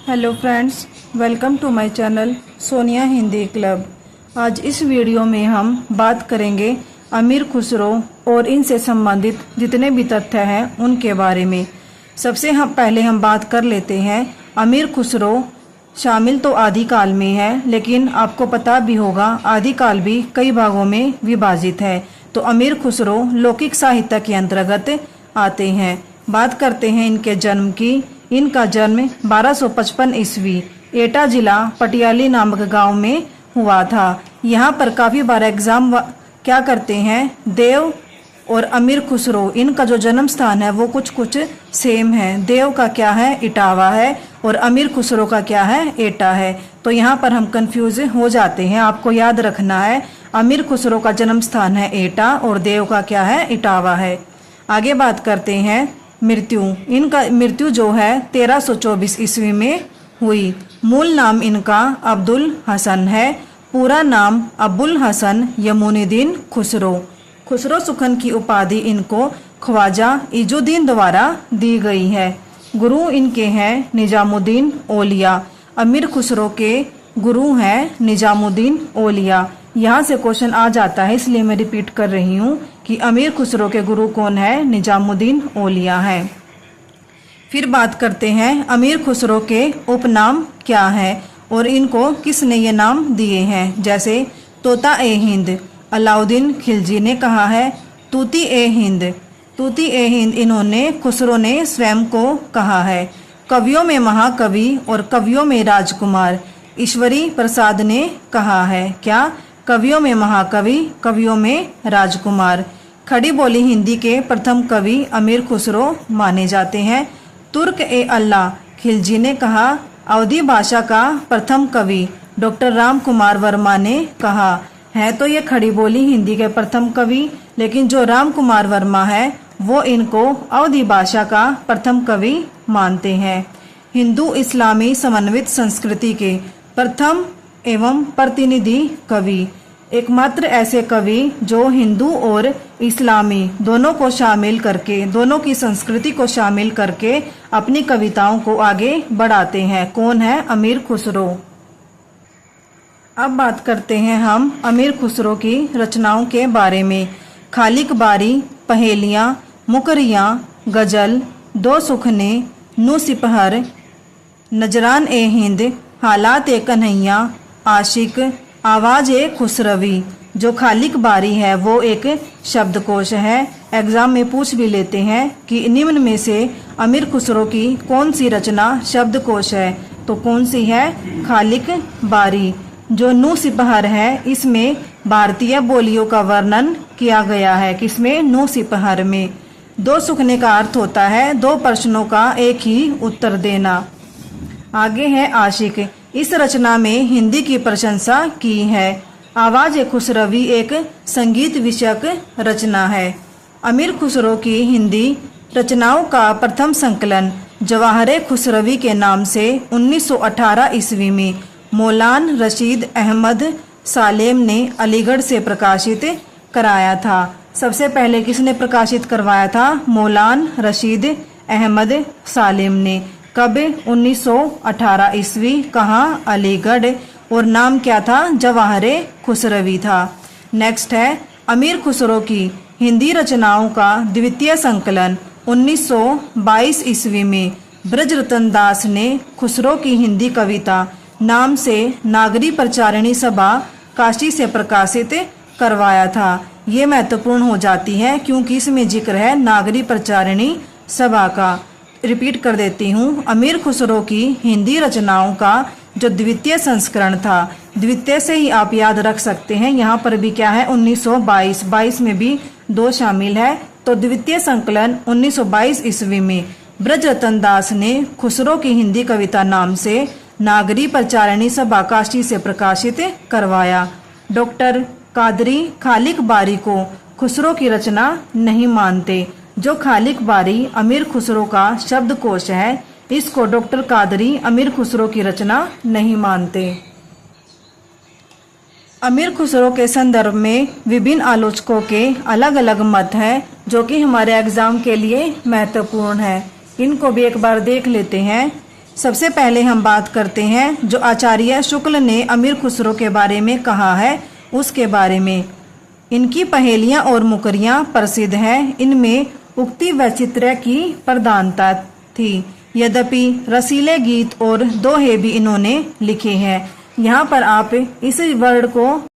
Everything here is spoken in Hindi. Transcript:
Hello friends, welcome to my channel Sonia Hindi club. आज इस वीडियो में हम बात करेंगे अमीर खुसरो और इनसे संबंधित जितने भी तथ्य हैं उनके बारे में। सबसे पहले हम बात कर लेते हैं अमीर खुसरो शामिल तो आदिकाल में है, लेकिन आपको पता भी होगा आदिकाल भी कई भागों में विभाजित है। तो अमीर खुसरो लौकिक साहित्य के अंतर्गत आते हैं। बात करते हैं इनके जन्म की। इनका जन्म 1255 ईस्वी एटा जिला पटियाली नामक गांव में हुआ था। यहाँ पर काफ़ी बार एग्जाम क्या करते हैं, देव और अमीर खुसरो इनका जो जन्म स्थान है वो कुछ सेम है। देव का क्या है, इटावा है, और अमीर खुसरो का क्या है, एटा है। तो यहाँ पर हम कंफ्यूज हो जाते हैं। आपको याद रखना है अमीर खुसरो का जन्म स्थान है एटा और देव का क्या है, इटावा है। आगे बात करते हैं मृत्यु। इनका मृत्यु जो है 1324 ईस्वी में हुई। मूल नाम इनका अब्दुल हसन है। पूरा नाम अबुल हसन यमुनुद्दीन खुसरो। खुसरो सुखन की उपाधि इनको ख्वाजा इजुद्दीन द्वारा दी गई है। गुरु इनके हैं निजामुद्दीन औलिया। अमीर खुसरो के गुरु हैं निजामुद्दीन औलिया। यहाँ से क्वेश्चन आ जाता है, इसलिए मैं रिपीट कर रही हूँ कि अमीर खुसरो के गुरु कौन है, निजामुद्दीन औलिया है। फिर बात करते हैं अमीर खुसरो के उपनाम क्या है और इनको किसने ये नाम दिए हैं। जैसे तोता ए हिंद, अलाउद्दीन खिलजी ने कहा है। तूती ए हिंद, तूती ए हिंद इन्होंने खुसरो ने स्वयं को कहा है। कवियों में महाकवि और कवियों में राजकुमार ईश्वरी प्रसाद ने कहा है। क्या? कवियों में महाकवि, कवियों में राजकुमार। खड़ी बोली हिंदी के प्रथम कवि अमीर खुसरो माने जाते हैं। तुर्क ए अल्लाह खिलजी ने कहा। अवधी भाषा का प्रथम कवि डॉक्टर राम कुमार वर्मा ने कहा है। तो ये खड़ी बोली हिंदी के प्रथम कवि, लेकिन जो राम कुमार वर्मा है वो इनको अवधी भाषा का प्रथम कवि मानते हैं। हिंदू इस्लामी समन्वित संस्कृति के प्रथम एवं प्रतिनिधि कवि, एकमात्र ऐसे कवि जो हिंदू और इस्लामी दोनों को शामिल करके, दोनों की संस्कृति को शामिल करके अपनी कविताओं को आगे बढ़ाते हैं। कौन है? अमीर खुसरो। अब बात करते हैं हम अमीर खुसरो की रचनाओं के बारे में। खालिक बारी, पहेलियाँ, मुकरियाँ, गजल, दो सुखने, नू सिपहर, नजरान ए हिंद, हालात ए कन्हैया, आशिक, आवाज ए खुसरवी। जो खालिक बारी है वो एक शब्दकोश है। एग्जाम में पूछ भी लेते हैं कि निम्न में से अमीर खुसरो की कौन सी रचना शब्दकोश है, तो कौन सी है? खालिक बारी। जो नू सिपहर है इसमें भारतीय बोलियों का वर्णन किया गया है। किसमें? नू सिपहर में। दो सुखने का अर्थ होता है दो प्रश्नों का एक ही उत्तर देना। आगे है आशिक। इस रचना में हिंदी की प्रशंसा की है। आवाज ए खुसरवी एक संगीत विषयक रचना है। अमीर खुसरो की हिंदी रचनाओं का प्रथम संकलन जवाहरे खुसरवी के नाम से 1918 ईस्वी में मौलान रशीद अहमद सालेम ने अलीगढ़ से प्रकाशित कराया था। सबसे पहले किसने प्रकाशित करवाया था? मौलान रशीद अहमद सालेम ने। कब? 1918 ईस्वी। कहाँ? अलीगढ़। और नाम क्या था? जवाहरे खुसरवी था। नेक्स्ट है अमीर खुसरो की हिंदी रचनाओं का द्वितीय संकलन 1922 ईस्वी में ब्रजरतन दास ने खुसरो की हिंदी कविता नाम से नागरी प्रचारिणी सभा काशी से प्रकाशित करवाया था। ये महत्वपूर्ण हो जाती है क्योंकि इसमें जिक्र है नागरी प्रचारिणी सभा का। रिपीट कर देती हूँ, अमीर खुसरो की हिंदी रचनाओं का जो द्वितीय संस्करण था, द्वितीय से ही आप याद रख सकते हैं। यहाँ पर भी क्या है? 1922, 22 में भी 2 शामिल है। तो द्वितीय संकलन 1922 ईस्वी में ब्रजरतन दास ने खुसरो की हिंदी कविता नाम से नागरी प्रचारिणी सभा काशी से प्रकाशित करवाया। डॉक्टर कादरी खालिक बारी को खुसरो की रचना नहीं मानते। जो खालिक बारी अमीर खुसरो का शब्दकोश है इसको डॉक्टर कादरी अमीर खुसरो की रचना नहीं मानते। अमीर खुसरो के संदर्भ में विभिन्न आलोचकों के अलग अलग मत हैं जो कि हमारे एग्जाम के लिए महत्वपूर्ण है। इनको भी एक बार देख लेते हैं। सबसे पहले हम बात करते हैं जो आचार्य शुक्ल ने अमीर खुसरो के बारे में कहा है उसके बारे में। इनकी पहेलियां और मुकरियां प्रसिद्ध हैं। इनमें उक्ति वैचित्र्य की प्रधानता थी। यद्यपि रसीले गीत और दोहे भी इन्होंने लिखे हैं। यहाँ पर आप इस वर्ड को